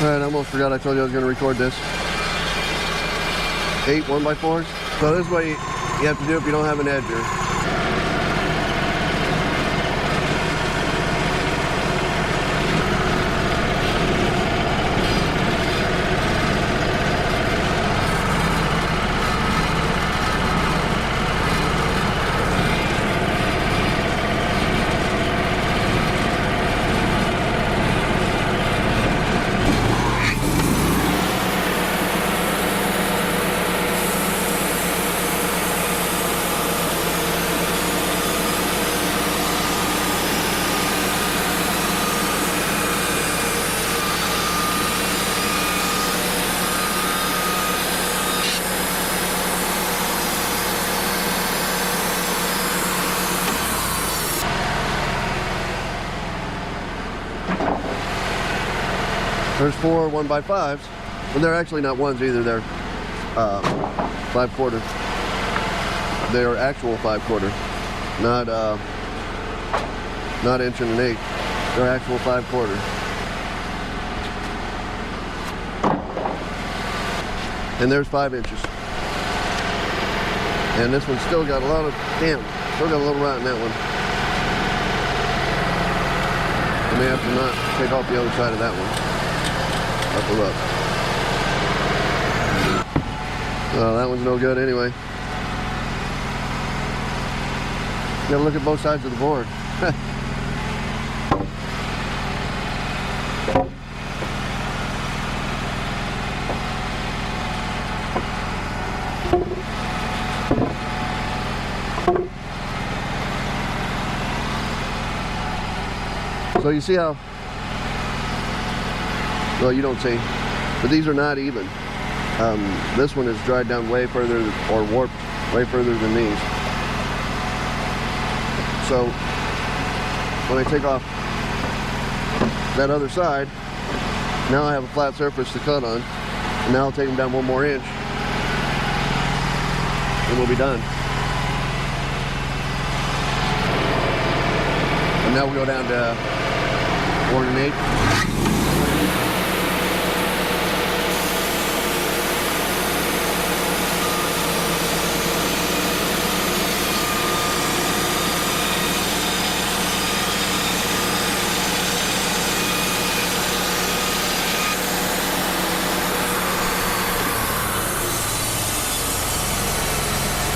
Alright, I almost forgot I told you I was going to record this. 8 1x4s. So this is what you have to do if you don't have an edger. There's 4 1x5s, but they're actually not ones either. They're 5/4. They're actual 5/4, not inch and an eighth. They're actual 5/4. And there's 5 inches. And this one's still got a lot of, still got a little rot in that one. I may have to not take off the other side of that one. Buckle up. Well, that one's no good anyway. You gotta look at both sides of the board. So you see how, well, you don't see, but these are not even. This one is dried down way further, or warped way further than these. So when I take off that other side, now I have a flat surface to cut on, and now I'll take them down 1 more inch, and we'll be done. And now we'll go down to 1 1/8.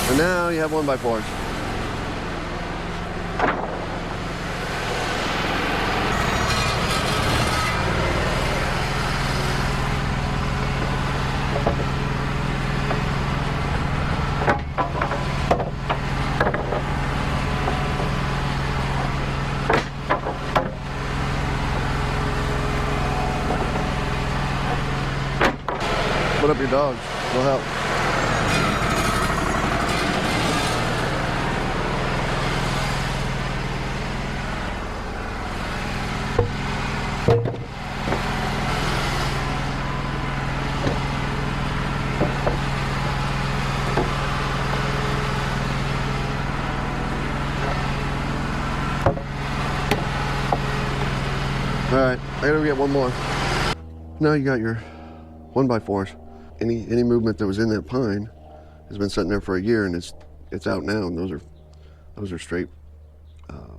And now you have 1x4s. Put up your dogs, it'll help. Alright, I gotta get 1 more. Now you got your 1x4s. Any movement that was in that pine has been sitting there for a year, and it's out now, and those are straight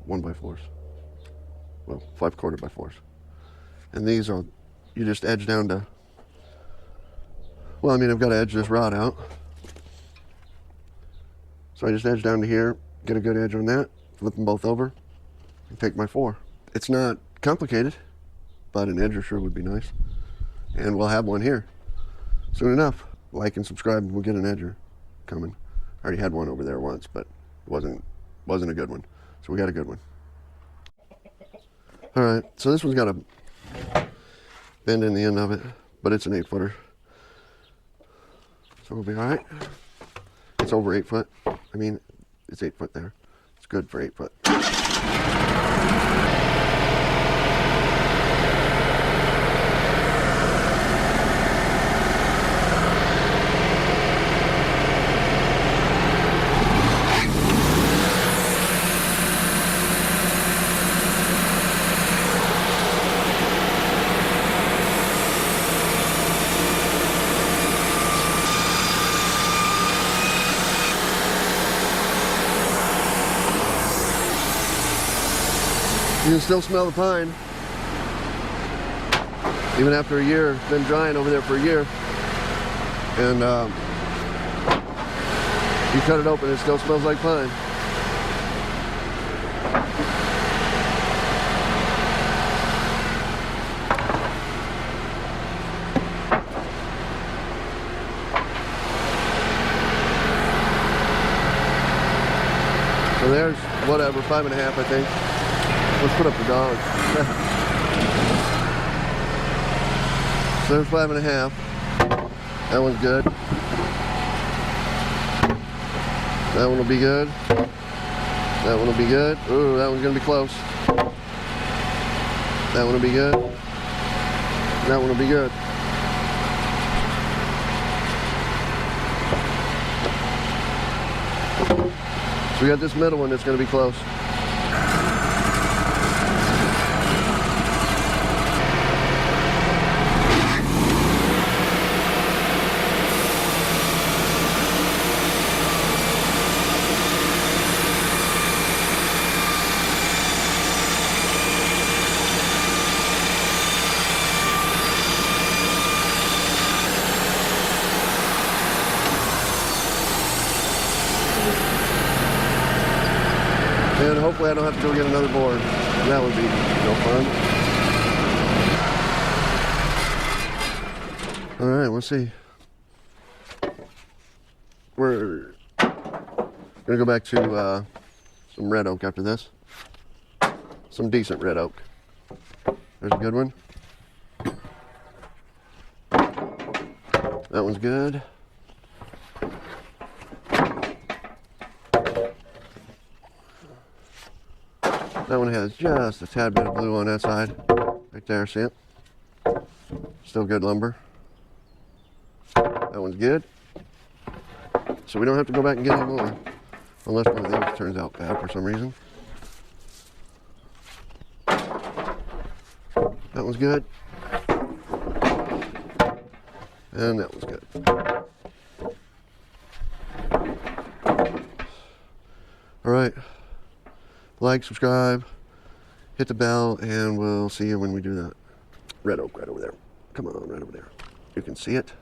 1x4s. Well, 5/4 by 4s. And these are, you just edge down to, well, I mean, I've got to edge this rod out. So I just edge down to here, get a good edge on that, flip them both over, and take my 4. It's not complicated, but an edger sure would be nice. And we'll have one here soon enough. Like and subscribe, and we'll get an edger coming. I already had one over there once, but it wasn't a good one. So we got a good one. All right, so this one's got a bend in the end of it, but it's an 8-footer. So we'll be all right. It's over 8 foot. I mean, it's 8 foot there. It's good for 8 foot. You can still smell the pine. Even after a year, it's been drying over there for a year. And you cut it open, it still smells like pine. So there's, whatever, 5.5, I think. Let's put up the dog. So there's 5.5. That one's good. That one will be good. That one will be good. Ooh, that one's gonna be close. That one will be good. That one will be good. So we got this middle one that's gonna be close. And hopefully I don't have to go get another board. That would be no fun. All right, let's see. We're gonna go back to some red oak after this. Some decent red oak. There's a good one. That one's good. That one has just a tad bit of blue on that side. Right there, see it? Still good lumber. That one's good. So we don't have to go back and get any more. Unless one of these turns out bad for some reason. That one's good. And that one's good. All right. Like, subscribe, hit the bell, and we'll see you when we do that. Red oak right over there. Come on, right over there. You can see it.